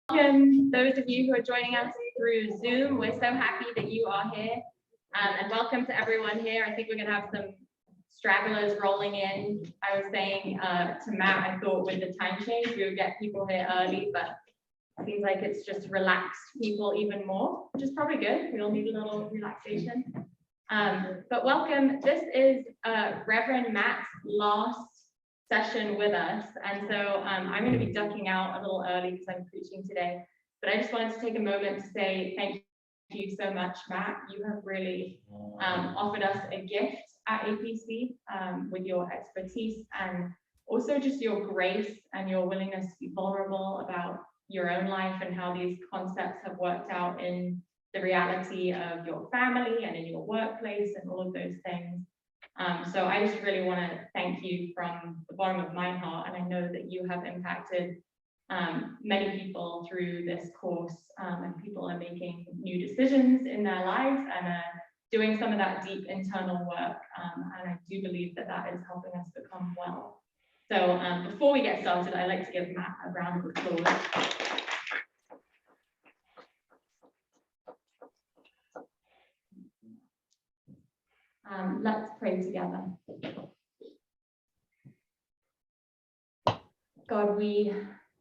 Welcome those of you who are joining us through Zoom. We're so happy that you are here. And welcome to everyone here. I think we're going to have some stragglers rolling in. I was saying to Matt, I thought with the time change, we would get people here early, but it seems like it's just relaxed people even more, which is probably good. We all need a little relaxation. But welcome. This is Reverend Matt's last session with us, and so I'm going to be ducking out a little early because I'm preaching today, but I just wanted to take a moment to say thank you so much, Matt. You have really offered us a gift at APC with your expertise and also just your grace and your willingness to be vulnerable about your own life and how these concepts have worked out in the reality of your family and in your workplace and all of those things. So I just really want to thank you from the bottom of my heart, and I know that you have impacted many people through this course, and people are making new decisions in their lives and doing some of that deep internal work, and I do believe that that is helping us become well. So before we get started, I'd like to give Matt a round of applause. Let's pray together. God, we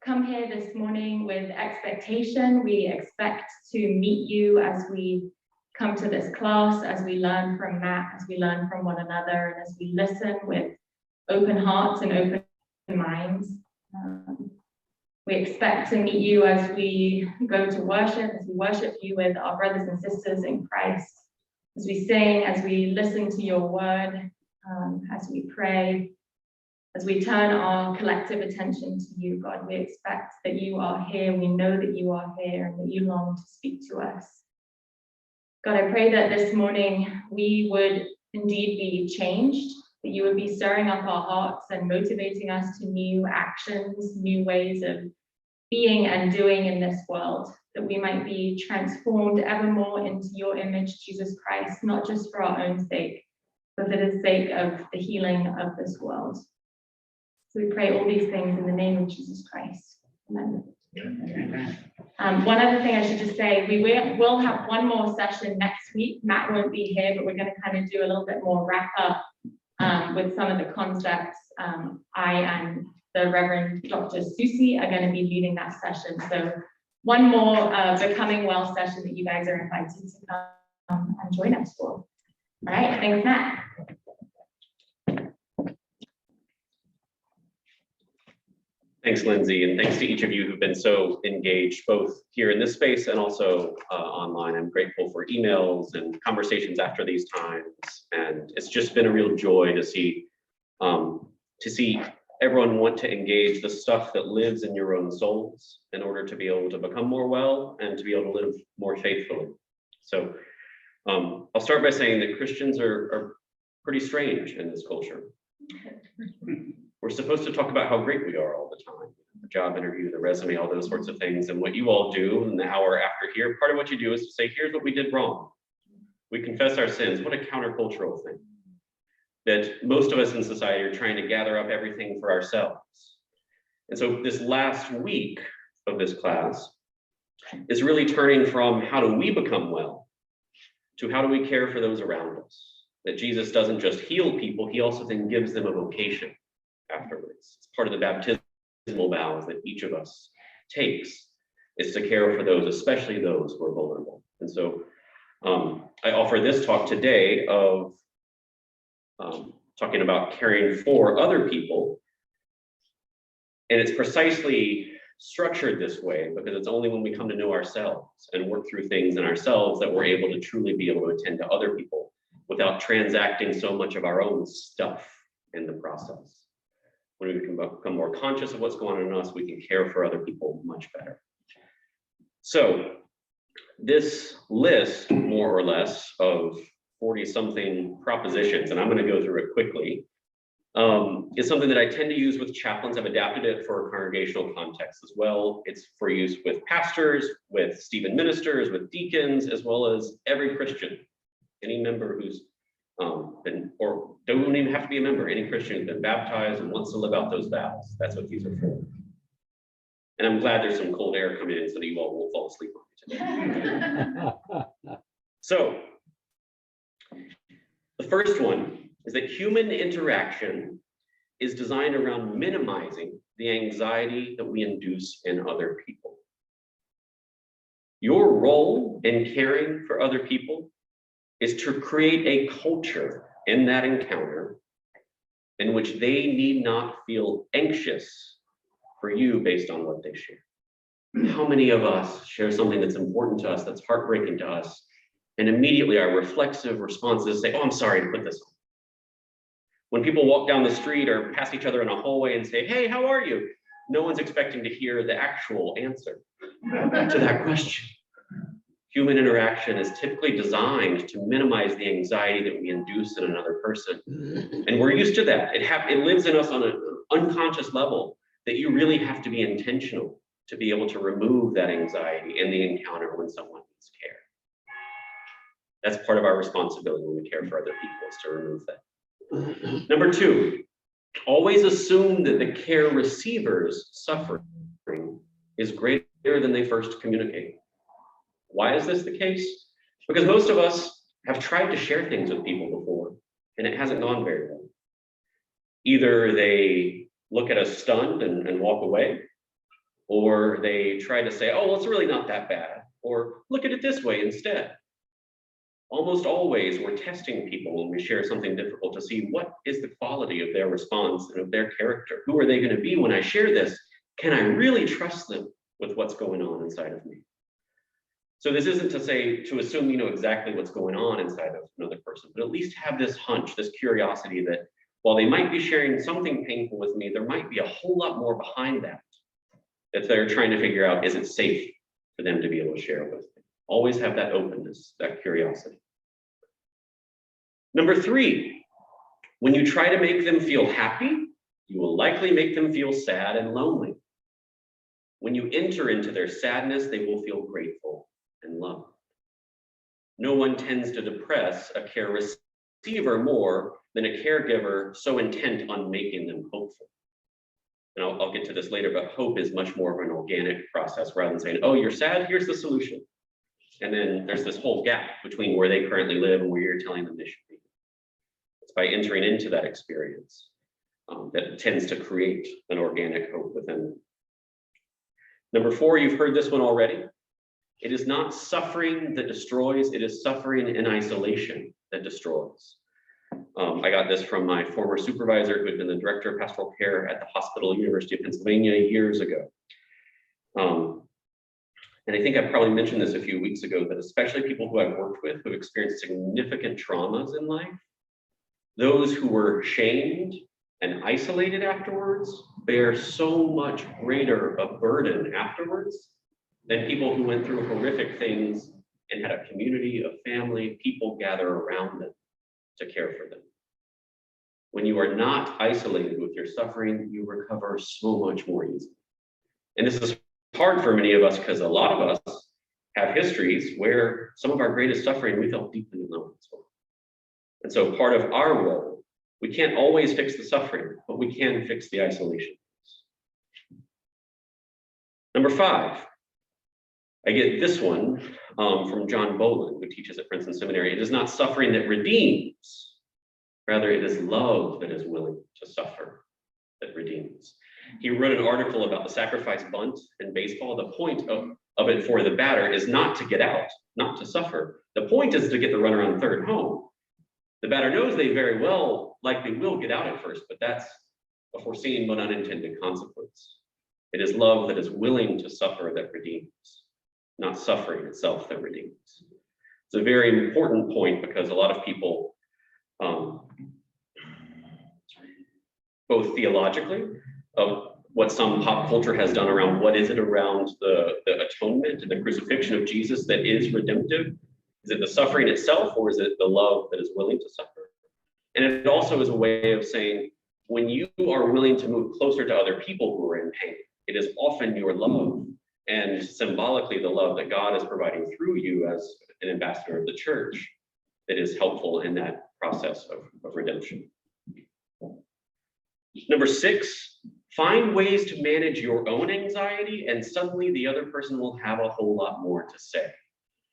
come here this morning with expectation. We expect to meet you as we come to this class, as we learn from Matt, as we learn from one another, and as we listen with open hearts and open minds. We expect to meet you as we go to worship, as we worship you with our brothers and sisters in Christ. As we sing, as we listen to your word, as we pray, as we turn our collective attention to you, God, we expect that you are here. We know that you are here and that you long to speak to us. God, I pray that this morning we would indeed be changed, that you would be stirring up our hearts and motivating us to new actions, new ways of being and doing in this world, that we might be transformed ever more into your image, Jesus Christ, not just for our own sake, but for the sake of the healing of this world. So we pray all these things in the name of Jesus Christ. Amen. One other thing I should just say, we will have one more session next week. Matt won't be here, but we're going to kind of do a little bit more wrap up with some of the concepts. I and the Reverend Dr. Susie are going to be leading that session. So one more Becoming Well session that you guys are invited to come and join us for. All right, thanks, Matt. Thanks, Lindsay, and thanks to each of you who've been so engaged, both here in this space and also online. I'm grateful for emails and conversations after these times, and it's just been a real joy to see everyone want to engage the stuff that lives in your own souls in order to be able to become more well and to be able to live more faithfully. So I'll start by saying that Christians are pretty strange in this culture. We're supposed to talk about how great we are all the time, the job interview, the resume, all those sorts of things. And what you all do in the hour after here, part of what you do is to say, here's what we did wrong. We confess our sins. What a countercultural thing. That most of us in society are trying to gather up everything for ourselves. And so this last week of this class is really turning from how do we become well to how do we care for those around us. That Jesus doesn't just heal people, he also then gives them a vocation afterwards. It's part of the baptismal vows that each of us takes, is to care for those, especially those who are vulnerable. And so I offer this talk today of talking about caring for other people. And it's precisely structured this way because it's only when we come to know ourselves and work through things in ourselves that we're able to truly be able to attend to other people without transacting so much of our own stuff in the process. When we can become more conscious of what's going on in us, we can care for other people much better. So this list, more or less, of 40-something propositions, and I'm going to go through it quickly, is something that I tend to use with chaplains. I've adapted it for a congregational context as well. It's for use with pastors, with Stephen ministers, with deacons, as well as every Christian, any member who's been, or don't even have to be a member, any Christian who's been baptized and wants to live out those vows. That's what these are for. And I'm glad there's some cold air coming in so that you all won't fall asleep on me today. So, the first one is that human interaction is designed around minimizing the anxiety that we induce in other people. Your role in caring for other people is to create a culture in that encounter in which they need not feel anxious for you based on what they share. How many of us share something that's important to us, that's heartbreaking to us, and immediately our reflexive responses say, oh, I'm sorry to put this on. When people walk down the street or pass each other in a hallway and say, hey, how are you? No one's expecting to hear the actual answer to that question. Human interaction is typically designed to minimize the anxiety that we induce in another person. And we're used to that. It lives in us on an unconscious level that you really have to be intentional to be able to remove that anxiety in the encounter when someone needs care. That's part of our responsibility when we care for other people, is to remove that. Number two, always assume that the care receiver's suffering is greater than they first communicate. Why is this the case? Because most of us have tried to share things with people before, and it hasn't gone very well. Either they look at us stunned and walk away, or they try to say, oh, well, it's really not that bad, or look at it this way instead. Almost always, we're testing people when we share something difficult to see what is the quality of their response and of their character. Who are they going to be when I share this? Can I really trust them with what's going on inside of me? So this isn't to assume you know exactly what's going on inside of another person, but at least have this hunch, this curiosity that while they might be sharing something painful with me, there might be a whole lot more behind that they're trying to figure out, is it safe for them to be able to share with me? Always have that openness, that curiosity. Number three, when you try to make them feel happy, you will likely make them feel sad and lonely. When you enter into their sadness, they will feel grateful and loved. No one tends to depress a care receiver more than a caregiver so intent on making them hopeful. And I'll get to this later, but hope is much more of an organic process rather than saying, oh, you're sad, here's the solution. And then there's this whole gap between where they currently live and where you're telling them they should be. It's by entering into that experience that tends to create an organic hope within them. Number four, you've heard this one already. It is not suffering that destroys, it is suffering in isolation that destroys. I got this from my former supervisor, who had been the director of pastoral care at the hospital, University of Pennsylvania, years ago. And I think I probably mentioned this a few weeks ago, that especially people who I've worked with who have experienced significant traumas in life, those who were shamed and isolated afterwards bear so much greater a burden afterwards than people who went through horrific things and had a community of family, people gather around them to care for them. When you are not isolated with your suffering, you recover so much more easily. And this is hard for many of us because a lot of us have histories where some of our greatest suffering we felt deeply alone as well. And so part of our role, we can't always fix the suffering, but we can fix the isolation. Number five, I get this one from John Boland, who teaches at Princeton Seminary. It is not suffering that redeems. Rather, it is love that is willing to suffer that redeems. He wrote an article about the sacrifice bunt in baseball. The point of it for the batter is not to get out, not to suffer. The point is to get the runner on third home. The batter knows they very well likely will get out at first, but that's a foreseen but unintended consequence. It is love that is willing to suffer that redeems, not suffering itself that redeems. It's a very important point because a lot of people, both theologically, of what some pop culture has done around what is it around the atonement and the crucifixion of Jesus that is redemptive? Is it the suffering itself, or is it the love that is willing to suffer? And it also is a way of saying, when you are willing to move closer to other people who are in pain, it is often your love and symbolically the love that God is providing through you as an ambassador of the church that is helpful in that process of redemption. Number six, Find ways to manage your own anxiety, and suddenly the other person will have a whole lot more to say.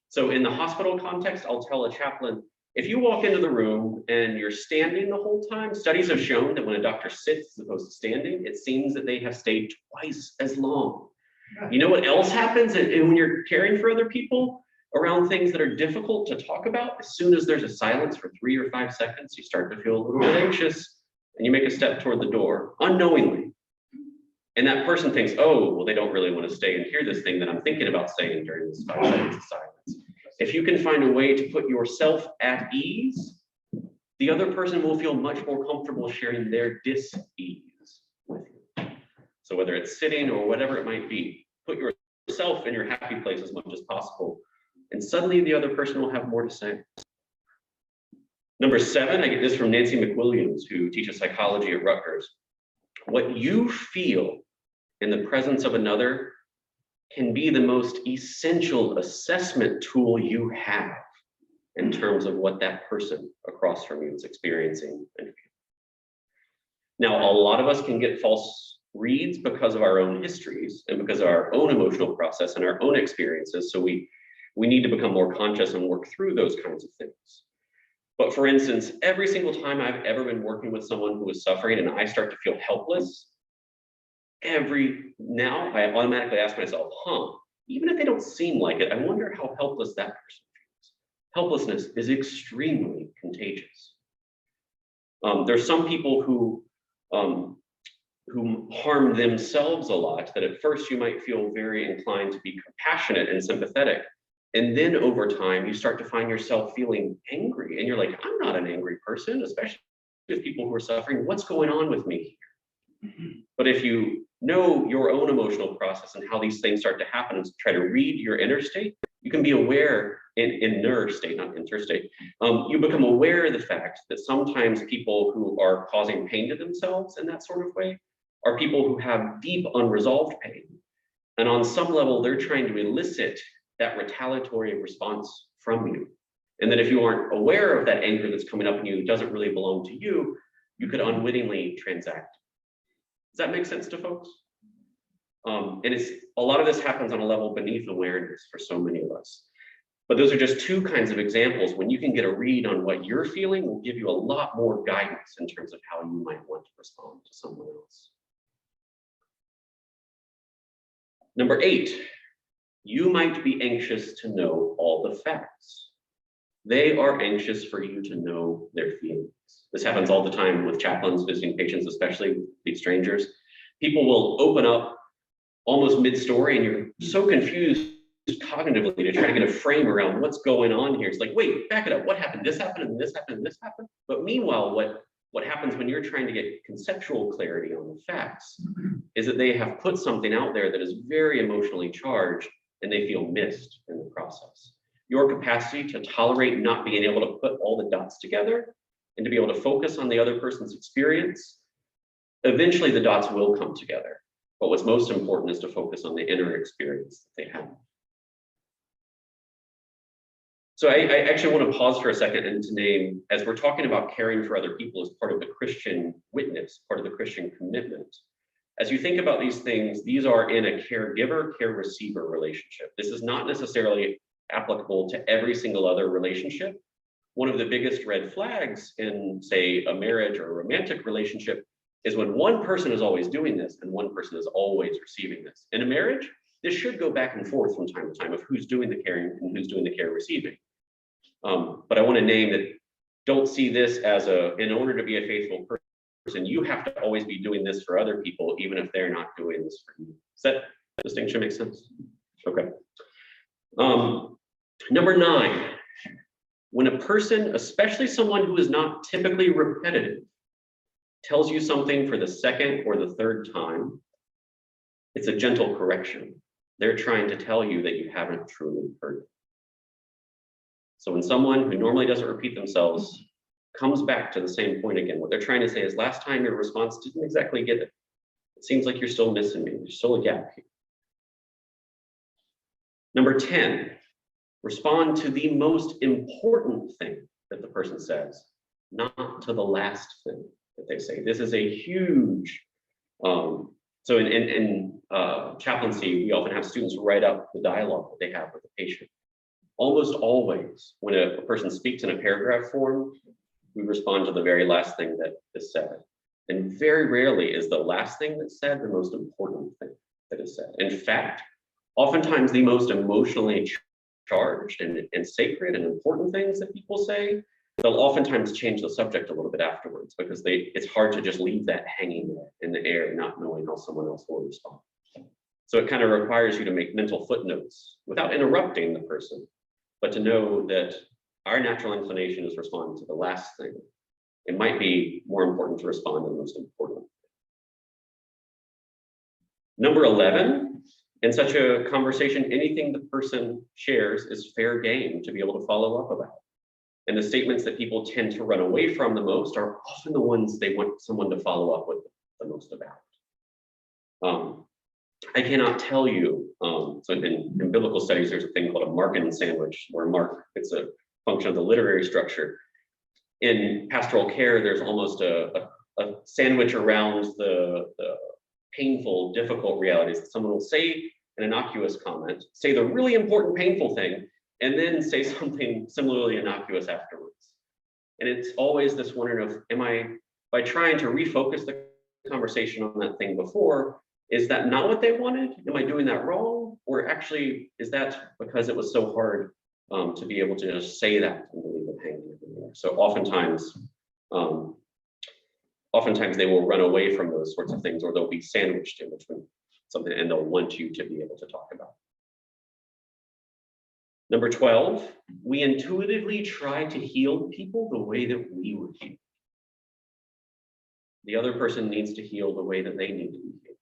So in the hospital context, I'll tell a chaplain, if you walk into the room and you're standing the whole time, studies have shown that when a doctor sits as opposed to standing, it seems that they have stayed twice as long. You know what else happens when you're caring for other people around things that are difficult to talk about? As soon as there's a silence for 3 or 5 seconds, you start to feel a little bit anxious and you make a step toward the door unknowingly. And that person thinks, oh, well, they don't really want to stay and hear this thing that I'm thinking about saying during this 5 seconds of silence. If you can find a way to put yourself at ease, the other person will feel much more comfortable sharing their dis-ease with you. So whether it's sitting or whatever it might be, put yourself in your happy place as much as possible, and suddenly the other person will have more to say. Number 7, I get this from Nancy McWilliams, who teaches psychology at Rutgers. What you feel in the presence of another can be the most essential assessment tool you have in terms of what that person across from you is experiencing and feeling. Now, a lot of us can get false reads because of our own histories and because of our own emotional process and our own experiences. So we need to become more conscious and work through those kinds of things. But for instance, every single time I've ever been working with someone who is suffering and I start to feel helpless, now I automatically ask myself, even if they don't seem like it, I wonder how helpless that person feels. Helplessness is extremely contagious. There's some people who harm themselves a lot, that at first you might feel very inclined to be compassionate and sympathetic. And then over time, you start to find yourself feeling angry. And you're like, I'm not an angry person, especially with people who are suffering. What's going on with me here? But if you know your own emotional process and how these things start to happen and try to read your inner state, you can be aware in inner state, not interstate. You become aware of the fact that sometimes people who are causing pain to themselves in that sort of way are people who have deep unresolved pain. And on some level, they're trying to elicit that retaliatory response from you. And that if you aren't aware of that anger that's coming up in you, doesn't really belong to you, you could unwittingly transact. Does that make sense to folks? And a lot of this happens on a level beneath awareness for so many of us. But those are just 2 kinds of examples. When you can get a read on what you're feeling, will give you a lot more guidance in terms of how you might want to respond to someone else. Number 8, you might be anxious to know all the facts. They are anxious for you to know their feelings. This happens all the time with chaplains visiting patients, especially with strangers. People will open up almost mid-story and you're so confused cognitively to try to get a frame around what's going on here. It's like, wait, back it up. What happened? This happened and this happened and this happened. But meanwhile, what happens when you're trying to get conceptual clarity on the facts is that they have put something out there that is very emotionally charged and they feel missed in the process. Your capacity to tolerate not being able to put all the dots together and to be able to focus on the other person's experience, eventually the dots will come together. But what's most important is to focus on the inner experience that they have. So I actually want to pause for a second and to name, as we're talking about caring for other people as part of the Christian witness, part of the Christian commitment. As you think about these things, these are in a caregiver-care-receiver relationship. This is not necessarily applicable to every single other relationship. One of the biggest red flags in, say, a marriage or a romantic relationship is when one person is always doing this and one person is always receiving this. In a marriage, this should go back and forth from time to time of who's doing the caring and who's doing the care receiving. But I want to name that, don't see this as in order to be a faithful person, you have to always be doing this for other people, even if they're not doing this for you. Does that distinction make sense? Okay. Number 9, when a person, especially someone who is not typically repetitive, tells you something for the 2nd or the 3rd time, it's a gentle correction. They're trying to tell you that you haven't truly heard it. So when someone who normally doesn't repeat themselves comes back to the same point again, what they're trying to say is, last time your response didn't exactly get it. It seems like you're still missing me. There's still a gap here. Number 10, respond to the most important thing that the person says, not to the last thing that they say. This is a huge So in chaplaincy, we often have students write up the dialogue that they have with the patient. Almost always, when a person speaks in a paragraph form, we respond to the very last thing that is said. And very rarely is the last thing that's said the most important thing that is said. In fact, oftentimes the most emotionally charged and sacred and important things that people say, they'll oftentimes change the subject a little bit afterwards because it's hard to just leave that hanging there in the air, not knowing how someone else will respond. So it kind of requires you to make mental footnotes without interrupting the person, but to know that our natural inclination is to respond to the last thing. It might be more important to respond to the most important. Number 11, in such a conversation, anything the person shares is fair game to be able to follow up about. And the statements that people tend to run away from the most are often the ones they want someone to follow up with the most about. I cannot tell you, so in biblical studies, there's a thing called a Markan sandwich, where it's a function of the literary structure. In pastoral care, there's almost a sandwich around the painful, difficult realities that someone will say an innocuous comment, say the really important, painful thing, and then say something similarly innocuous afterwards. And it's always this wondering of, by trying to refocus the conversation on that thing before, is that not what they wanted? Am I doing that wrong? Or actually, is that because it was so hard to be able to just say that and leave it hanging in the air? So oftentimes they will run away from those sorts of things, or they'll be sandwiched in between something, and they'll want you to be able to talk about. Number 12, we intuitively try to heal people the way that we would heal. The other person needs to heal the way that they need to be healed.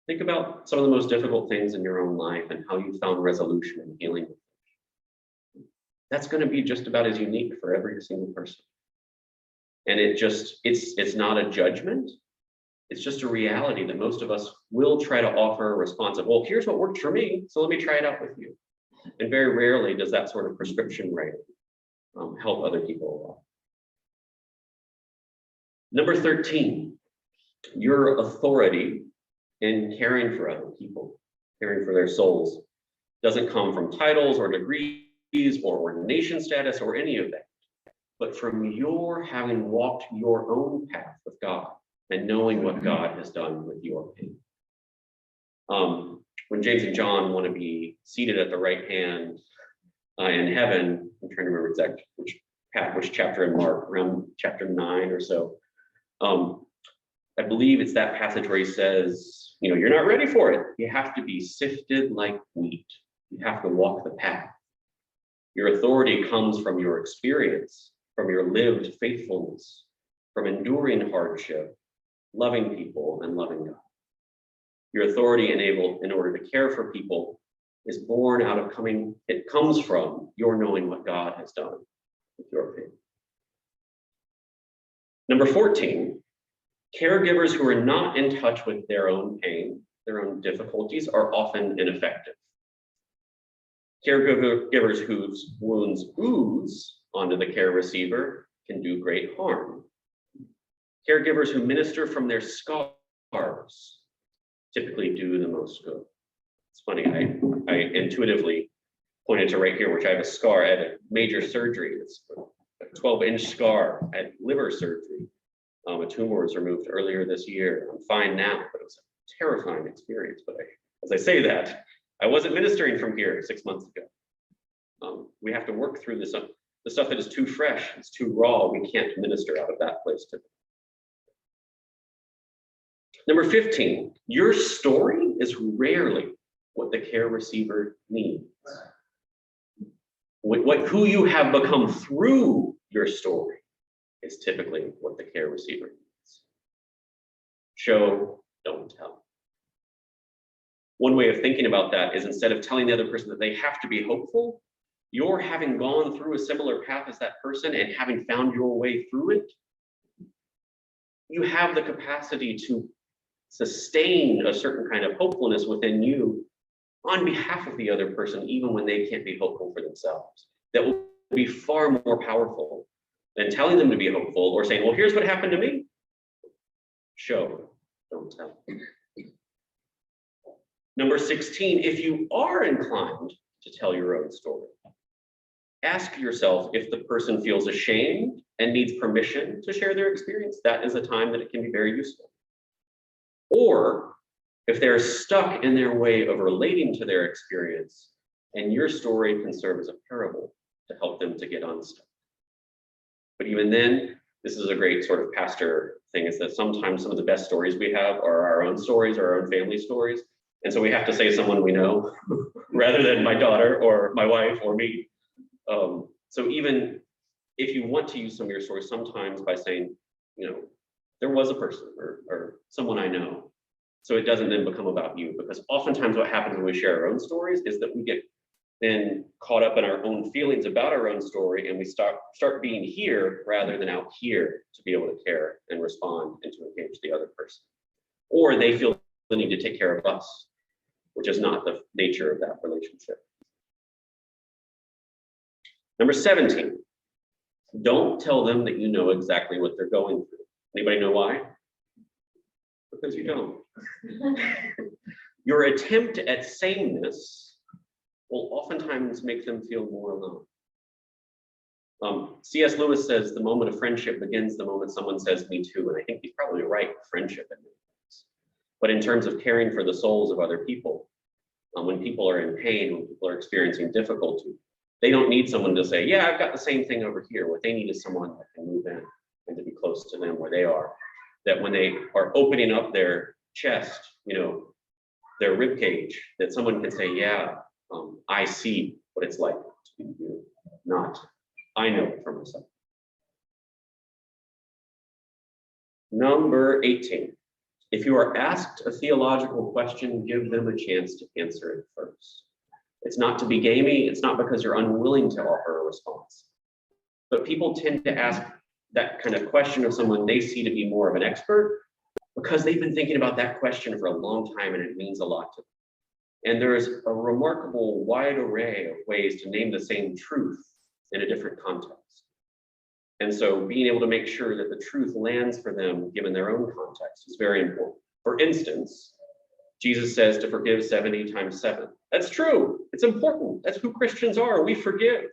Think about some of the most difficult things in your own life and how you found resolution and healing. That's going to be just about as unique for every single person. And it's not a judgment. It's just a reality that most of us will try to offer a response of, well, here's what worked for me, so let me try it out with you. And very rarely does that sort of prescription writing help other people a lot. Number 13, your authority in caring for other people, caring for their souls, doesn't come from titles or degrees or ordination status or any of that, but from your having walked your own path with God and knowing what God has done with your pain. When James and John want to be seated at the right hand in heaven, I'm trying to remember exactly which chapter in Mark, around chapter 9 or so. I believe it's that passage where he says, you're not ready for it. You have to be sifted like wheat. You have to walk the path. Your authority comes from your experience, from your lived faithfulness, from enduring hardship, loving people, and loving God. Your authority in order to care for people is born out of it comes from your knowing what God has done with your pain. Number 14, caregivers who are not in touch with their own pain, their own difficulties, are often ineffective. Caregivers whose wounds ooze onto the care receiver can do great harm. Caregivers who minister from their scars typically do the most good. It's funny, I intuitively pointed to right here, which I have a scar. I had a major surgery. It's a 12-inch scar. I had liver surgery. A tumor was removed earlier this year. I'm fine now, but it was a terrifying experience. But as I say that, I wasn't ministering from here 6 months ago. We have to work through the stuff that is too fresh, it's too raw. We can't minister out of that place today. Number 15, your story is rarely what the care receiver needs. Who you have become through your story is typically what the care receiver needs. Show, don't tell. One way of thinking about that is, instead of telling the other person that they have to be hopeful, you're having gone through a similar path as that person and having found your way through it, you have the capacity to sustain a certain kind of hopefulness within you on behalf of the other person, even when they can't be hopeful for themselves. That will be far more powerful than telling them to be hopeful or saying, well, here's what happened to me. Show, don't tell. Number 16, if you are inclined to tell your own story, ask yourself if the person feels ashamed and needs permission to share their experience. That is a time that it can be very useful. Or if they're stuck in their way of relating to their experience, and your story can serve as a parable to help them to get unstuck. But even then, this is a great sort of pastor thing, is that sometimes some of the best stories we have are our own stories or our own family stories. And so we have to say someone we know rather than my daughter or my wife or me. So even if you want to use some of your stories, sometimes by saying, you know, there was a person or someone I know. So it doesn't then become about you, because oftentimes what happens when we share our own stories is that we get then caught up in our own feelings about our own story, and we start being here rather than out here to be able to care and respond and to engage the other person. Or they feel the need to take care of us, which is not the nature of that relationship. Number 17, don't tell them that you know exactly what they're going through. Anybody know why? Because you don't. Your attempt at sameness will oftentimes make them feel more alone. C.S. Lewis says the moment of friendship begins the moment someone says me too, and I think he's probably right with friendship in many ways. But in terms of caring for the souls of other people, when people are in pain, when people are experiencing difficulty, they don't need someone to say, yeah, I've got the same thing over here. What they need is someone that can move in and to be close to them where they are. That when they are opening up their chest, you know, their rib cage, that someone can say, yeah, I see what it's like to be you, not I know it for myself. Number 18, if you are asked a theological question, give them a chance to answer it first. It's not to be gamey, it's not because you're unwilling to offer a response. But people tend to ask that kind of question of someone they see to be more of an expert because they've been thinking about that question for a long time and it means a lot to them. And there's a remarkable wide array of ways to name the same truth in a different context. And so being able to make sure that the truth lands for them given their own context is very important. For instance, Jesus says to forgive 70 times 7. That's true. It's important. That's who Christians are. We forgive.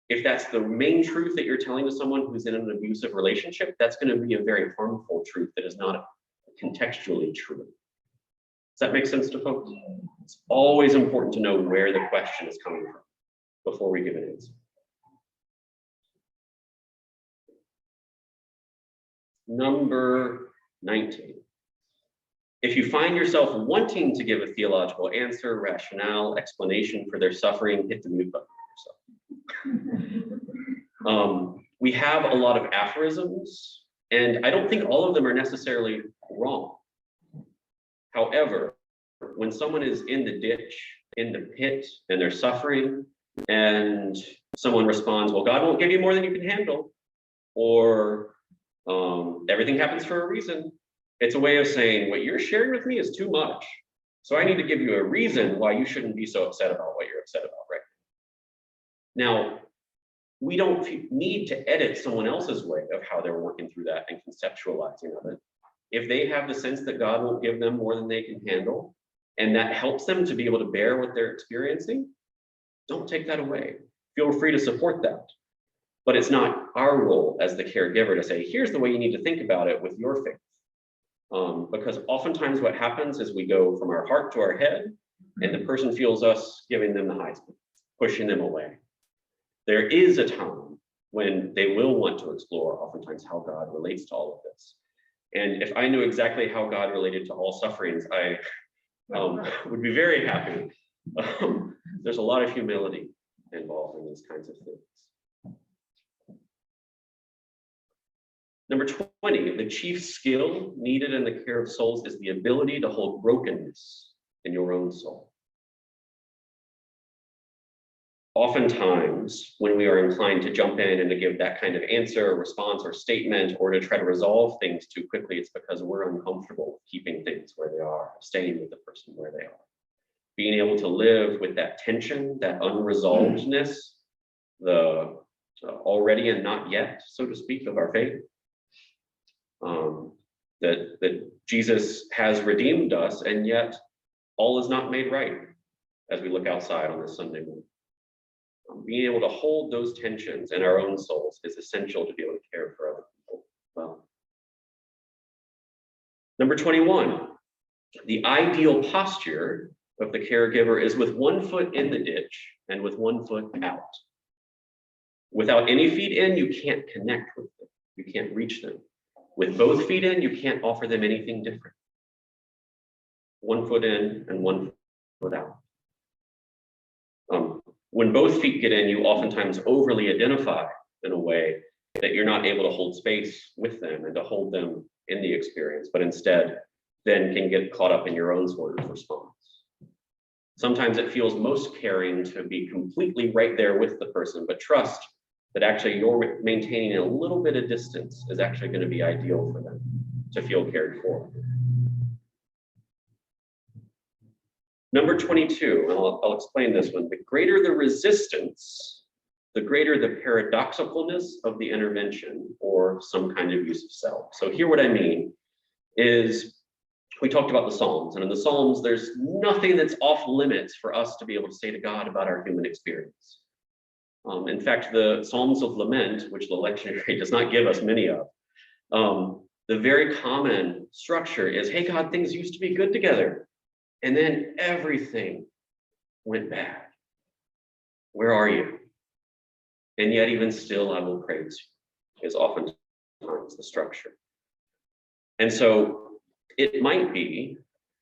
If that's the main truth that you're telling to someone who's in an abusive relationship, that's going to be a very harmful truth that is not contextually true. Does that make sense to folks? It's always important to know where the question is coming from before we give an answer. Number 19. If you find yourself wanting to give a theological answer, rationale, explanation for their suffering, hit the mute button yourself. We have a lot of aphorisms, and I don't think all of them are necessarily wrong. However, when someone is in the ditch, in the pit, and they're suffering, and someone responds, well, God won't give you more than you can handle, or everything happens for a reason. It's a way of saying, what you're sharing with me is too much. So I need to give you a reason why you shouldn't be so upset about what you're upset about right now. Now, we don't need to edit someone else's way of how they're working through that and conceptualizing of it. If they have the sense that God won't give them more than they can handle, and that helps them to be able to bear what they're experiencing, don't take that away. Feel free to support that. But it's not our role as the caregiver to say, here's the way you need to think about it with your faith. Because oftentimes what happens is we go from our heart to our head, and the person feels us giving them the highs, pushing them away. There is a time when they will want to explore oftentimes how God relates to all of this. And if I knew exactly how God related to all sufferings, I would be very happy. There's a lot of humility involved in these kinds of things. Number 20, the chief skill needed in the care of souls is the ability to hold brokenness in your own soul. Oftentimes, when we are inclined to jump in and to give that kind of answer, or response, or statement, or to try to resolve things too quickly, it's because we're uncomfortable with keeping things where they are, staying with the person where they are. Being able to live with that tension, that unresolvedness, the already and not yet, so to speak, of our faith, that Jesus has redeemed us, and yet all is not made right as we look outside on this Sunday morning. Being able to hold those tensions in our own souls is essential to be able to care for other people well. Number 21, the ideal posture of the caregiver is with one foot in the ditch and with one foot out. Without any feet in, you can't connect with them. You can't reach them. With both feet in, you can't offer them anything different. One foot in and one foot out. When both feet get in, you oftentimes overly identify in a way that you're not able to hold space with them and to hold them in the experience, but instead then can get caught up in your own sort of response. Sometimes it feels most caring to be completely right there with the person, but trust that actually you're maintaining a little bit of distance is actually going to be ideal for them to feel cared for. Number 22, and I'll explain this one. The greater the resistance, the greater the paradoxicalness of the intervention or some kind of use of self. So here what I mean is, we talked about the Psalms, and in the Psalms, there's nothing that's off limits for us to be able to say to God about our human experience. In fact, the Psalms of Lament, which the lectionary does not give us many of, the very common structure is, hey God, things used to be good together, and then everything went bad. Where are you? And yet even still I will praise you, is oftentimes the structure. And so it might be,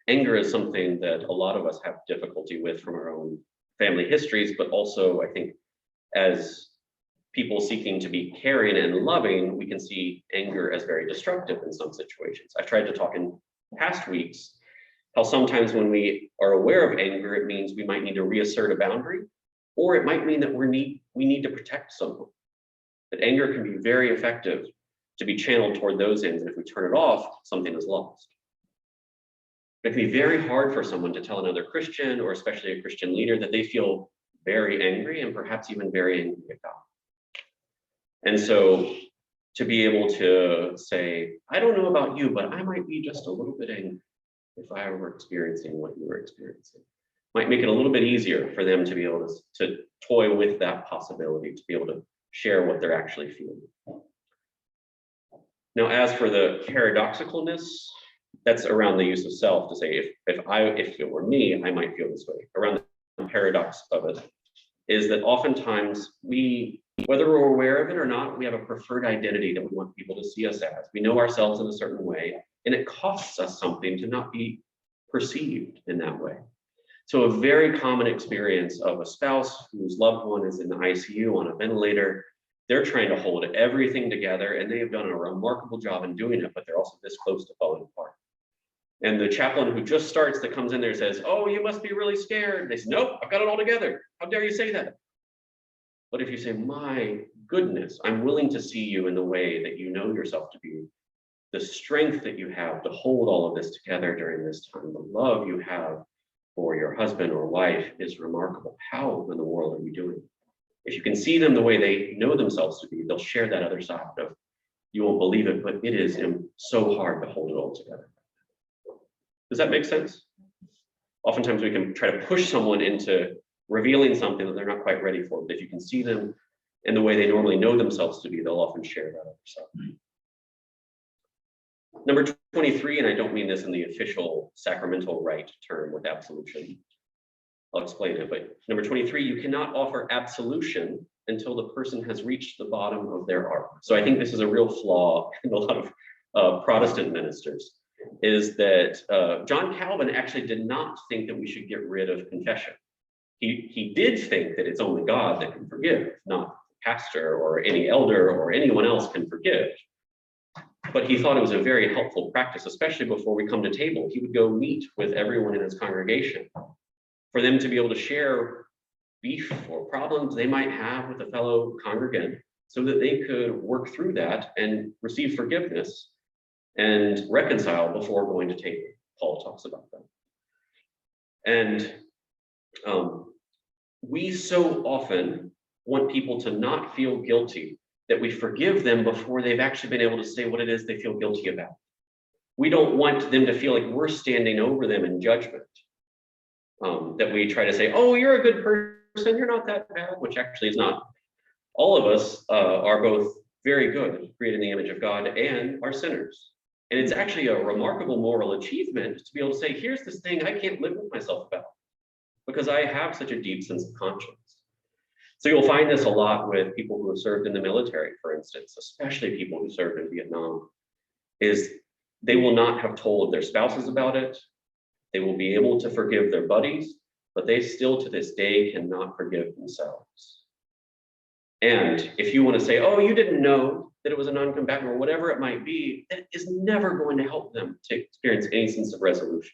anger is something that a lot of us have difficulty with from our own family histories, but also I think as people seeking to be caring and loving, we can see anger as very destructive in some situations. I've tried to talk in past weeks how sometimes when we are aware of anger, it means we might need to reassert a boundary, or it might mean that we need to protect someone. That anger can be very effective to be channeled toward those ends, and if we turn it off, something is lost. It can be very hard for someone to tell another Christian, or especially a Christian leader, that they feel very angry and perhaps even very angry at God. And so to be able to say, I don't know about you, but I might be just a little bit angry if I were experiencing what you were experiencing, might make it a little bit easier for them to be able to toy with that possibility, to be able to share what they're actually feeling. Now, as for the paradoxicalness, that's around the use of self, to say, if it were me, I might feel this way. Around the paradox of it is that oftentimes we, whether we're aware of it or not, we have a preferred identity that we want people to see us as. We know ourselves in a certain way, and it costs us something to not be perceived in that way. So a very common experience of a spouse whose loved one is in the ICU on a ventilator, they're trying to hold everything together, and they have done a remarkable job in doing it, but they're also this close to falling apart. And the chaplain who just starts, that comes in there, says, oh, you must be really scared. They say, nope, I've got it all together. How dare you say that? But if you say, my goodness, I'm willing to see you in the way that you know yourself to be, the strength that you have to hold all of this together during this time, the love you have for your husband or wife is remarkable. How in the world are you doing it? If you can see them the way they know themselves to be, they'll share that other side of, you won't believe it, but it is so hard to hold it all together. Does that make sense? Oftentimes we can try to push someone into revealing something that they're not quite ready for, but if you can see them in the way they normally know themselves to be, they'll often share that other side. Number 23, and I don't mean this in the official sacramental rite term with absolution. I'll explain it, but number 23, you cannot offer absolution until the person has reached the bottom of their arc. So I think this is a real flaw in a lot of Protestant ministers, is that John Calvin actually did not think that we should get rid of confession. He did think that it's only God that can forgive, not the pastor or any elder or anyone else can forgive. But he thought it was a very helpful practice, especially before we come to table. He would go meet with everyone in his congregation for them to be able to share beef or problems they might have with a fellow congregant so that they could work through that and receive forgiveness and reconcile before going to table. Paul talks about that. And we so often want people to not feel guilty that we forgive them before they've actually been able to say what it is they feel guilty about. We don't want them to feel like we're standing over them in judgment. That we try to say, oh, you're a good person, you're not that bad, which actually is not. All of us are both very good, created in the image of God, and are sinners. And it's actually a remarkable moral achievement to be able to say, here's this thing I can't live with myself about because I have such a deep sense of conscience. So you'll find this a lot with people who have served in the military, for instance, especially people who served in Vietnam, is they will not have told their spouses about it. They will be able to forgive their buddies, but they still to this day cannot forgive themselves. And if you want to say, oh, you didn't know that it was a non-combatant or whatever it might be, that is never going to help them to experience any sense of resolution.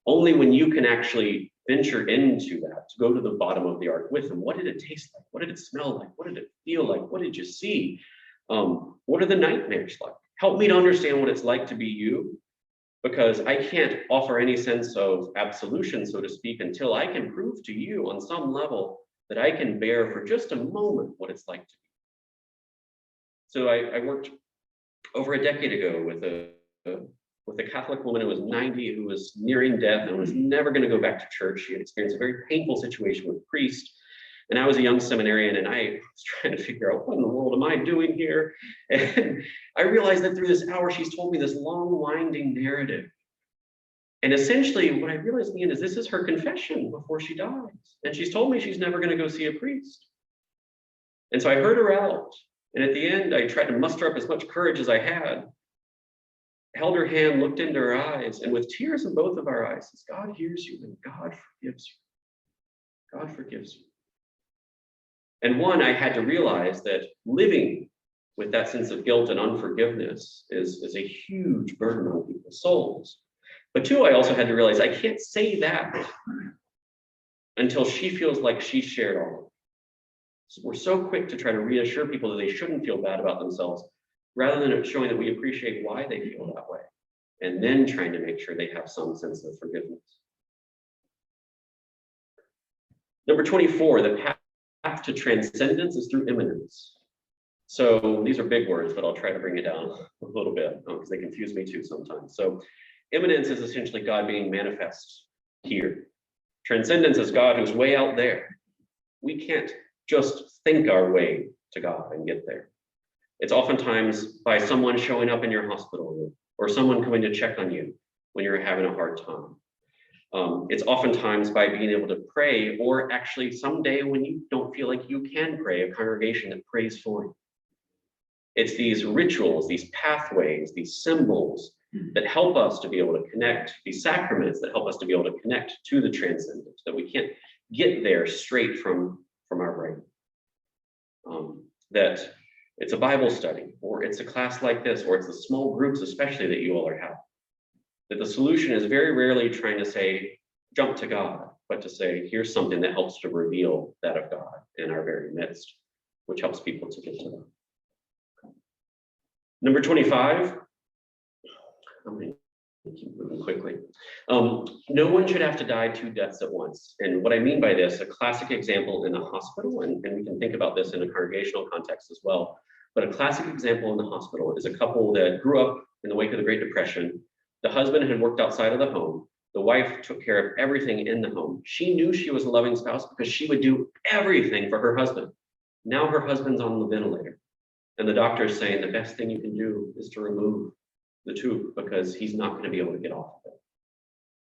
Only when you can actually venture into that, to go to the bottom of the ark with them. What did it taste like? What did it smell like? What did it feel like? What did you see? What are the nightmares like? Help me to understand what it's like to be you, because I can't offer any sense of absolution, so to speak, until I can prove to you on some level that I can bear for just a moment what it's like to be. So I worked over a decade ago with a Catholic woman who was 90, who was nearing death and was never going to go back to church. She had experienced a very painful situation with a priest. And I was a young seminarian, and I was trying to figure out what in the world am I doing here? And I realized that through this hour, she's told me this long, winding narrative. And essentially, what I realized in the end is this is her confession before she dies. And she's told me she's never going to go see a priest. And so I heard her out. And at the end, I tried to muster up as much courage as I had, held her hand, looked into her eyes, and with tears in both of our eyes, says, God hears you and God forgives you. God forgives you. And one, I had to realize that living with that sense of guilt and unforgiveness is a huge burden on people's souls. But two, I also had to realize I can't say that until she feels like she shared all of it. So we're so quick to try to reassure people that they shouldn't feel bad about themselves, rather than showing that we appreciate why they feel that way, and then trying to make sure they have some sense of forgiveness. Number 24, the path to transcendence is through immanence. So these are big words, but I'll try to bring it down a little bit because they confuse me too sometimes. So immanence is essentially God being manifest here. Transcendence is God who's way out there. We can't just think our way to God and get there. It's oftentimes by someone showing up in your hospital room or someone coming to check on you when you're having a hard time. It's oftentimes by being able to pray, or actually someday when you don't feel like you can pray, a congregation that prays for you. It's these rituals, these pathways, these symbols that help us to be able to connect, these sacraments that help us to be able to connect to the transcendent, that we can't get there straight from our brain. That it's a Bible study, or it's a class like this, or it's the small groups especially that you all are having. That the solution is very rarely trying to say, jump to God, but to say, here's something that helps to reveal that of God in our very midst, which helps people to get to them. Number 25, I'm going to keep moving quickly. No one should have to die 2 deaths at once. And what I mean by this, a classic example in the hospital, and we can think about this in a congregational context as well, but a classic example in the hospital is a couple that grew up in the wake of the Great Depression. The husband had worked outside of the home. The wife took care of everything in the home. She knew she was a loving spouse because she would do everything for her husband. Now her husband's on the ventilator. And the doctor is saying the best thing you can do is to remove the tube because he's not going to be able to get off of it.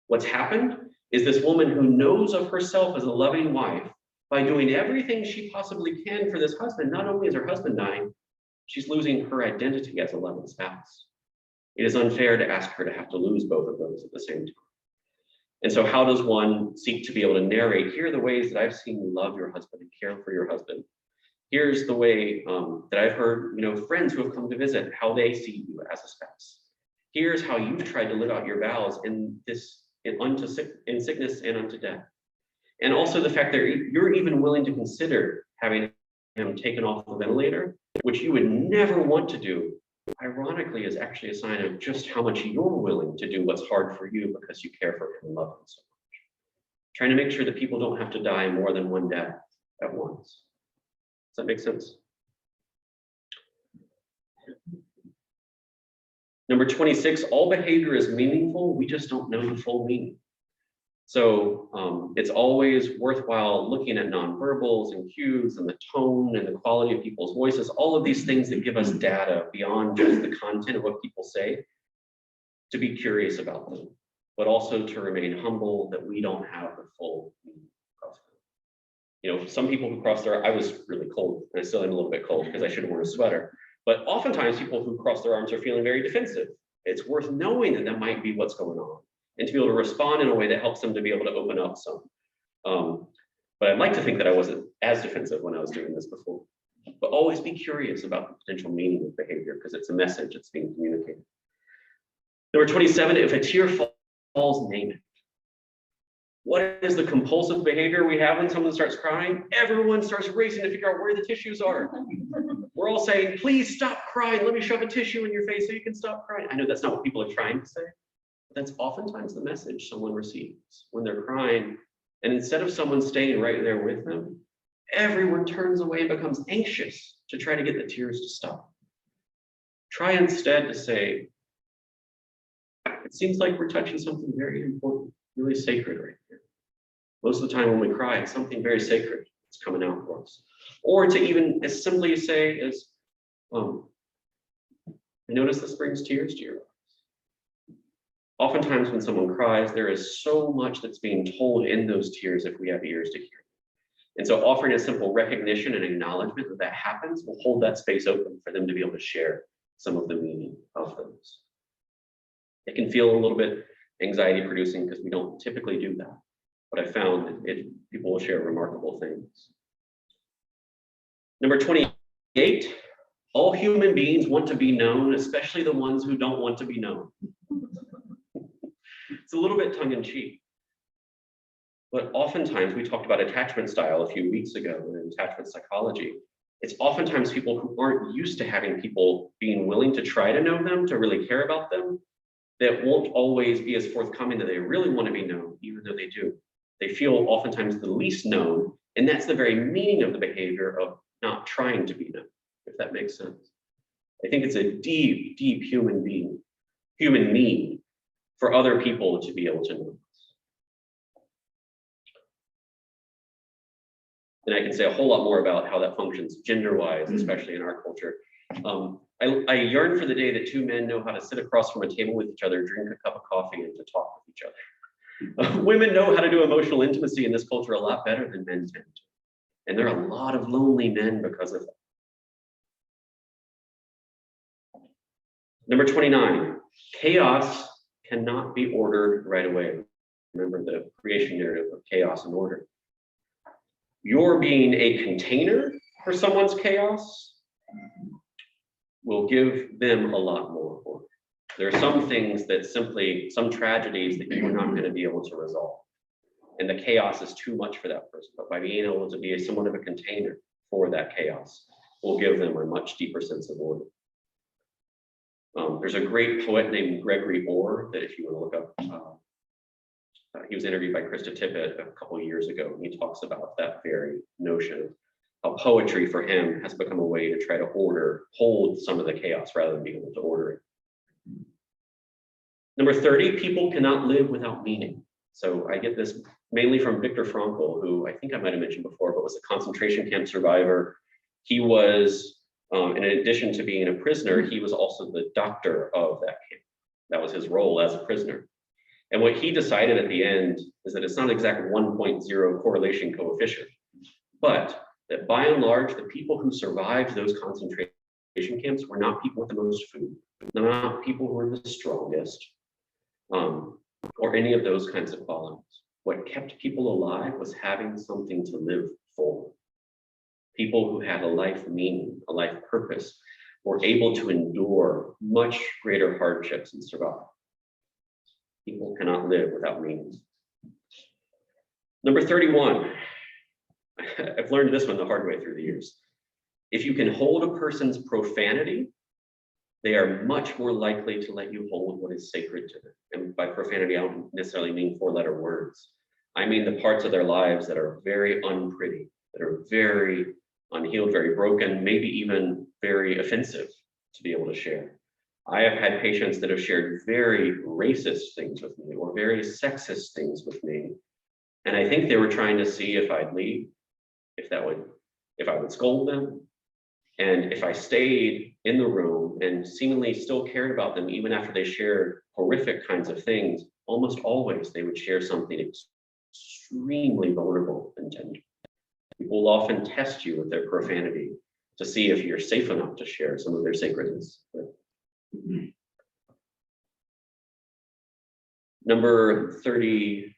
What's happened is this woman who knows of herself as a loving wife, by doing everything she possibly can for this husband, not only is her husband dying, she's losing her identity as a loving spouse. It is unfair to ask her to have to lose both of those at the same time. And so how does one seek to be able to narrate, here are the ways that I've seen you love your husband and care for your husband. Here's the way that I've heard, friends who have come to visit, how they see you as a spouse. Here's how you've tried to live out your vows in sickness and unto death. And also the fact that you're even willing to consider having him taken off the ventilator, which you would never want to do, ironically is actually a sign of just how much you're willing to do what's hard for you because you care for him and love him so much. Trying to make sure that people don't have to die more than one death at once. Does that make sense? Number 26, all behavior is meaningful. We just don't know the full meaning. So it's always worthwhile looking at nonverbals and cues and the tone and the quality of people's voices, all of these things that give us data beyond just the content of what people say, to be curious about them, but also to remain humble that we don't have the full meaning of them. You know, some people who cross their, I was really cold, and I still am a little bit cold because I should have worn a sweater, but oftentimes people who cross their arms are feeling very defensive. It's worth knowing that that might be what's going on, and to be able to respond in a way that helps them to be able to open up some. But I'd like to think that I wasn't as defensive when I was doing this before. But always be curious about the potential meaning of behavior, because it's a message that's being communicated. Number 27, if a tear falls, name it. What is the compulsive behavior we have when someone starts crying? Everyone starts racing to figure out where the tissues are. We're all saying, please stop crying. Let me shove a tissue in your face so you can stop crying. I know that's not what people are trying to say. That's oftentimes the message someone receives when they're crying. And instead of someone staying right there with them, everyone turns away and becomes anxious to try to get the tears to stop. Try instead to say, it seems like we're touching something very important, really sacred right here. Most of the time when we cry, it's something very sacred that's coming out for us. Or to even as simply say as, I notice this brings tears to your eyes. Oftentimes when someone cries, there is so much that's being told in those tears if we have ears to hear. And so offering a simple recognition and acknowledgement that that happens will hold that space open for them to be able to share some of the meaning of those. It can feel a little bit anxiety producing because we don't typically do that. But I found that people will share remarkable things. Number 28, all human beings want to be known, especially the ones who don't want to be known. It's a little bit tongue-in-cheek. But oftentimes, we talked about attachment style a few weeks ago in attachment psychology. It's oftentimes people who aren't used to having people being willing to try to know them, to really care about them, that won't always be as forthcoming that they really want to be known, even though they do. They feel oftentimes the least known, and that's the very meaning of the behavior of not trying to be known, if that makes sense. I think it's a deep, deep human need for other people to be able to know us. And I can say a whole lot more about how that functions gender-wise, especially in our culture. I yearn for the day that two men know how to sit across from a table with each other, drink a cup of coffee, and to talk with each other. Women know how to do emotional intimacy in this culture a lot better than men tend to. And there are a lot of lonely men because of that. Number 29, chaos cannot be ordered right away. Remember the creation narrative of chaos and order. Your being a container for someone's chaos will give them a lot more order. There are some things that simply, some tragedies that you are not going to be able to resolve. And the chaos is too much for that person. But by being able to be somewhat of a container for that chaos, will give them a much deeper sense of order. There's a great poet named Gregory Orr that if you want to look up, he was interviewed by Krista Tippett a couple of years ago, and he talks about that very notion of how poetry for him has become a way to try to hold some of the chaos rather than being able to order it. Number 30, people cannot live without meaning. So I get this mainly from Viktor Frankl, who I think I might have mentioned before, but was a concentration camp survivor. He was, in addition to being a prisoner, he was also the doctor of that camp. That was his role as a prisoner. And what he decided at the end is that it's not an exact 1.0 correlation coefficient, but that by and large, the people who survived those concentration camps were not people with the most food, not people who were the strongest, or any of those kinds of qualities. What kept people alive was having something to live for. People who had a life meaning, a life purpose, were able to endure much greater hardships and survive. People cannot live without meaning. Number 31, I've learned this one the hard way through the years. If you can hold a person's profanity, they are much more likely to let you hold what is sacred to them. And by profanity, I don't necessarily mean 4-letter words. I mean the parts of their lives that are very unpretty, that are very unhealed, very broken, maybe even very offensive to be able to share. I have had patients that have shared very racist things with me or very sexist things with me. And I think they were trying to see if I'd leave, if I would scold them. And if I stayed in the room and seemingly still cared about them, even after they shared horrific kinds of things, almost always they would share something extremely vulnerable and tender. People will often test you with their profanity to see if you're safe enough to share some of their sacredness. Number 32.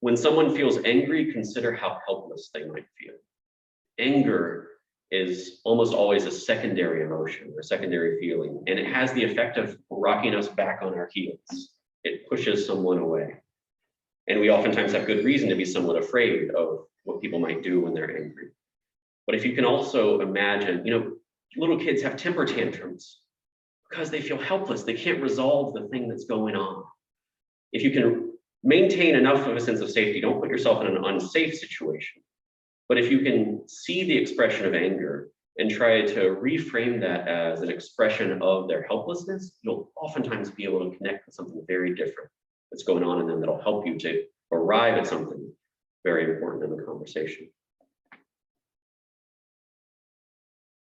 When someone feels angry, consider how helpless they might feel. Anger is almost always a secondary emotion or secondary feeling, and it has the effect of rocking us back on our heels. It pushes someone away. And we oftentimes have good reason to be somewhat afraid of what people might do when they're angry. But if you can also imagine, little kids have temper tantrums because they feel helpless. They can't resolve the thing that's going on. If you can maintain enough of a sense of safety, don't put yourself in an unsafe situation. But if you can see the expression of anger and try to reframe that as an expression of their helplessness, you'll oftentimes be able to connect with something very different that's going on in them that'll help you to arrive at something very important in the conversation.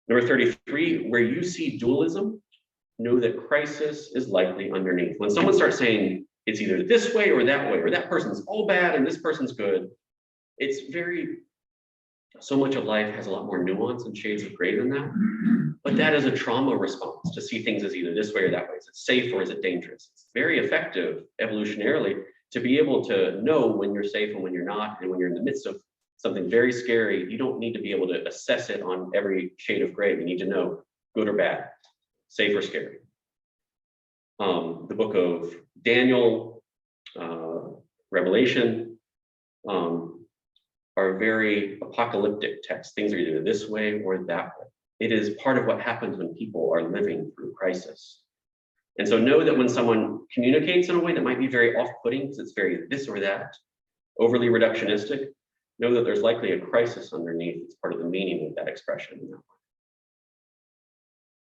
Number 33, where you see dualism, know that crisis is likely underneath. When someone starts saying it's either this way, or that person's all bad and this person's good, it's so much of life has a lot more nuance and shades of gray than that. But that is a trauma response to see things as either this way or that way. Is it safe or is it dangerous? It's very effective evolutionarily to be able to know when you're safe and when you're not. And when you're in the midst of something very scary, you don't need to be able to assess it on every shade of gray. You need to know good or bad, safe or scary. The book of Daniel, Revelation, are very apocalyptic texts. Things are either this way or that way. It is part of what happens when people are living through crisis. And so know that when someone communicates in a way that might be very off-putting, because it's very this or that, overly reductionistic, know that there's likely a crisis underneath. It's part of the meaning of that expression.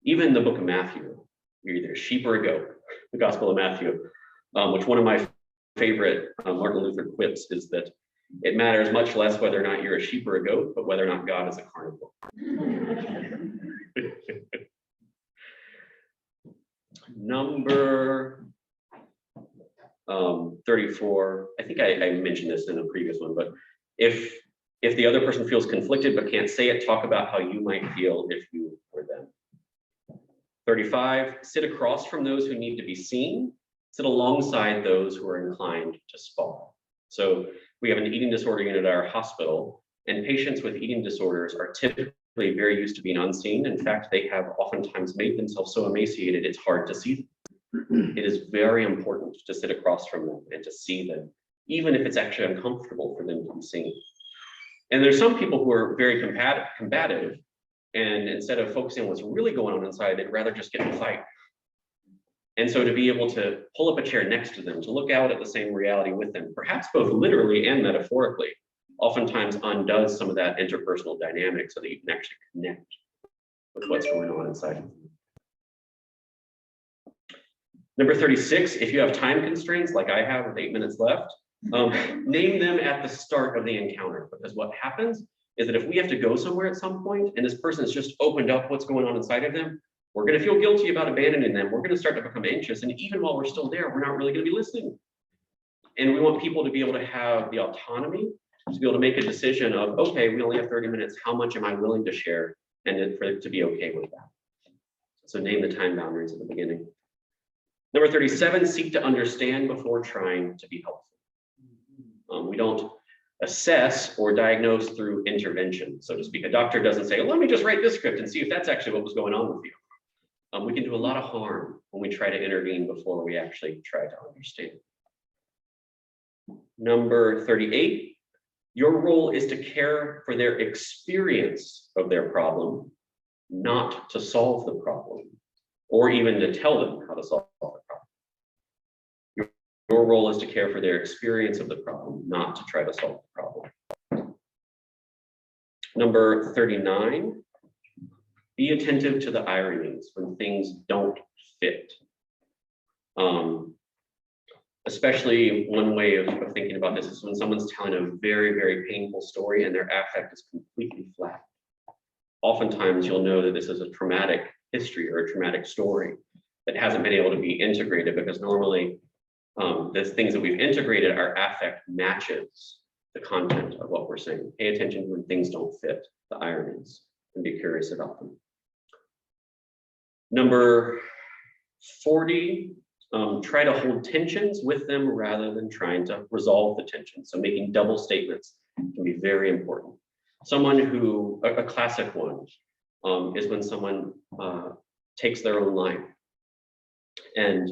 Even the book of Matthew, you're either a sheep or a goat, the Gospel of Matthew, which one of my favorite Martin Luther quips is that it matters much less whether or not you're a sheep or a goat, but whether or not God is a carnivore. Number 34, I think I mentioned this in a previous one, but if the other person feels conflicted but can't say it, talk about how you might feel if you were them. 35, sit across from those who need to be seen, sit alongside those who are inclined to spar. So we have an eating disorder unit at our hospital, and patients with eating disorders are typically very used to being unseen. In fact, they have oftentimes made themselves so emaciated, it's hard to see them. It is very important to sit across from them and to see them, even if it's actually uncomfortable for them to be seen. And there's some people who are very combative, and instead of focusing on what's really going on inside, they'd rather just get in a fight. And so to be able to pull up a chair next to them, to look out at the same reality with them, perhaps both literally and metaphorically, oftentimes undoes some of that interpersonal dynamic so that you can actually connect with what's going on inside of them. Number 36, if you have time constraints like I have with 8 minutes left, name them at the start of the encounter, because what happens is that if we have to go somewhere at some point and this person has just opened up what's going on inside of them, we're going to feel guilty about abandoning them. We're going to start to become anxious. And even while we're still there, we're not really going to be listening. And we want people to be able to have the autonomy to be able to make a decision of, okay, we only have 30 minutes. How much am I willing to share? And for it to be okay with that. So name the time boundaries at the beginning. Number 37, seek to understand before trying to be helpful. We don't assess or diagnose through intervention, so to speak. A doctor doesn't say, let me just write this script and see if that's actually what was going on with you. We can do a lot of harm when we try to intervene before we actually try to understand. Number 38, your role is to care for their experience of their problem, not to solve the problem, or even to tell them how to solve the problem. Your role is to care for their experience of the problem, not to try to solve the problem. Number 39, Be attentive to the ironies when things don't fit. Especially one way of thinking about this is when someone's telling a very, very painful story and their affect is completely flat. Oftentimes you'll know that this is a traumatic history or a traumatic story that hasn't been able to be integrated, because normally the things that we've integrated, our affect matches the content of what we're saying. Pay attention when things don't fit, the ironies, and be curious about them. Number 40, try to hold tensions with them rather than trying to resolve the tension. So making double statements can be very important. Someone who, a classic one, is when someone takes their own life. And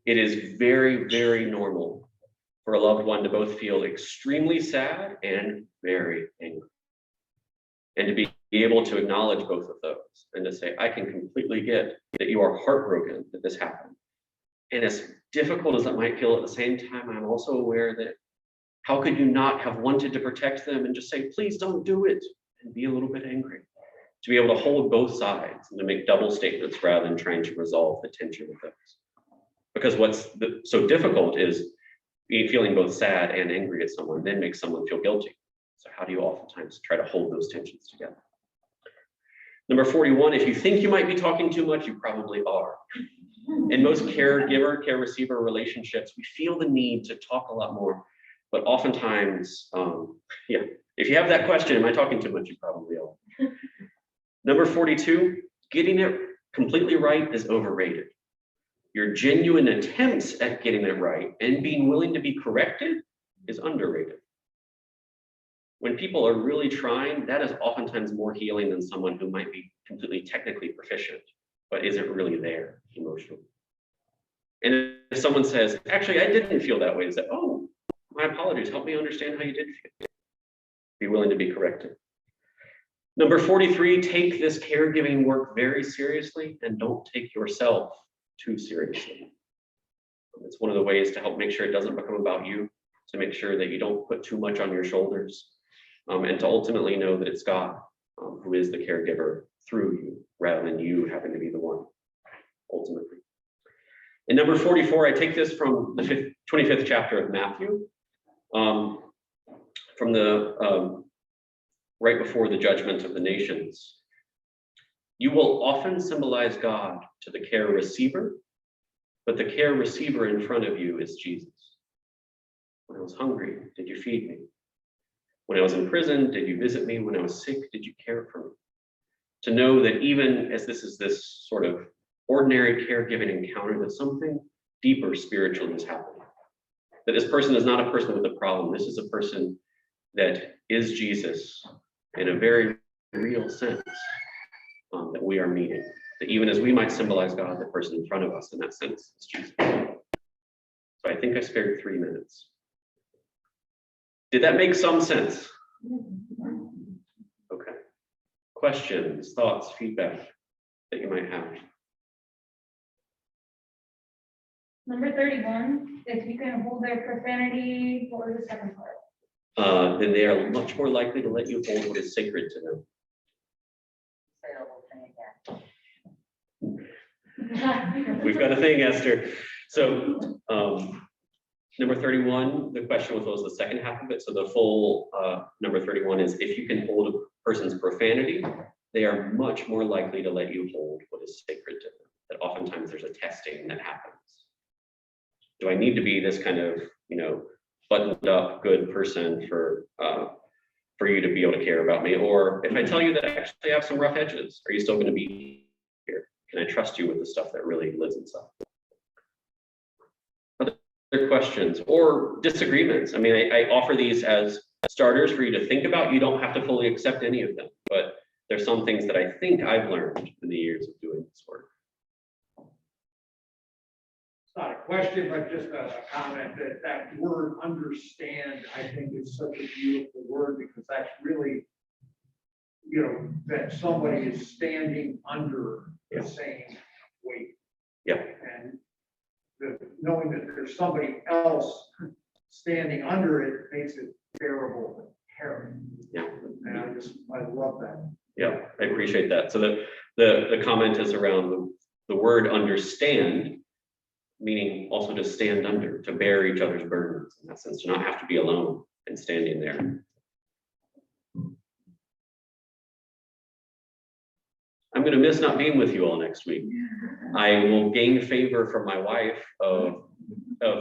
it is very, very normal for a loved one to both feel extremely sad and very angry. And to be able to acknowledge both of those and to say, I can completely get that you are heartbroken that this happened. And as difficult as that might feel, at the same time, I'm also aware that how could you not have wanted to protect them and just say, please don't do it, and be a little bit angry. To be able to hold both sides and to make double statements rather than trying to resolve the tension of those. Because what's so difficult is feeling both sad and angry at someone, then makes someone feel guilty. So how do you oftentimes try to hold those tensions together? Number 41, if you think you might be talking too much, you probably are. In most caregiver, care receiver relationships, we feel the need to talk a lot more, but oftentimes, if you have that question, am I talking too much? You probably are. Number 42, getting it completely right is overrated. Your genuine attempts at getting it right and being willing to be corrected is underrated. When people are really trying, that is oftentimes more healing than someone who might be completely technically proficient, but isn't really there emotionally. And if someone says, actually, I didn't feel that way, say, oh, my apologies, help me understand how you did feel. Be willing to be corrected. Number 43, take this caregiving work very seriously and don't take yourself too seriously. It's one of the ways to help make sure it doesn't become about you, to make sure that you don't put too much on your shoulders, and to ultimately know that it's God who is the caregiver through you, rather than you having to be the one, ultimately. And number 44, I take this from the 25th chapter of Matthew, from the right before the judgment of the nations. You will often symbolize God to the care receiver, but the care receiver in front of you is Jesus. When I was hungry, did you feed me? When I was in prison, did you visit me? When I was sick, did you care for me? To know that even as this is this sort of ordinary caregiving encounter, that something deeper spiritually is happening. That this person is not a person with a problem. This is a person that is Jesus in a very real sense, that we are meeting. That even as we might symbolize God, the person in front of us in that sense is Jesus. So I think I spared 3 minutes. Did that make some sense? Okay. Questions, thoughts, feedback that you might have? Number 31, if you can hold their profanity, what was the second part? Then they are much more likely to let you hold what is sacred to them. Say the whole thing again. We've got a thing, Esther. So number 31, the question was, what was the second half of it? So the full number 31 is, if you can hold a person's profanity, they are much more likely to let you hold what is sacred to them. That oftentimes there's a testing that happens. Do I need to be this kind of, buttoned up good person for you to be able to care about me? Or if I tell you that I actually have some rough edges, are you still going to be here? Can I trust you with the stuff that really lives inside? Other questions or disagreements? I mean, I offer these as starters for you to think about. You don't have to fully accept any of them, but there's some things that I think I've learned in the years of doing this work. Not a question, but just a comment that word understand, I think, is such a beautiful word, because that's really, that somebody is standing under the same weight. Yeah. And knowing that there's somebody else standing under it makes it bearable and caring. Yeah. And I love that. Yeah, I appreciate that. So the comment is around the word understand, meaning also to stand under, to bear each other's burdens, in that sense, to not have to be alone and standing there. I'm going to miss not being with you all next week. I will gain favor from my wife of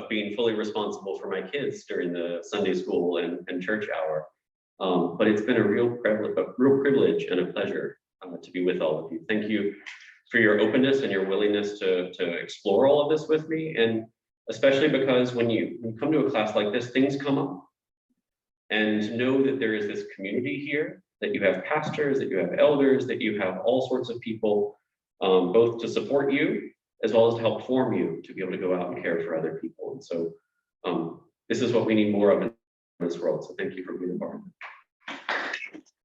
being fully responsible for my kids during the Sunday school and church hour. But it's been a real privilege and a pleasure to be with all of you. Thank you for your openness and your willingness to explore all of this with me. And especially because when you come to a class like this, things come up. And know that there is this community here, that you have pastors, that you have elders, that you have all sorts of people, both to support you, as well as to help form you to be able to go out and care for other people. And so this is what we need more of in this world. So thank you for being a part of it.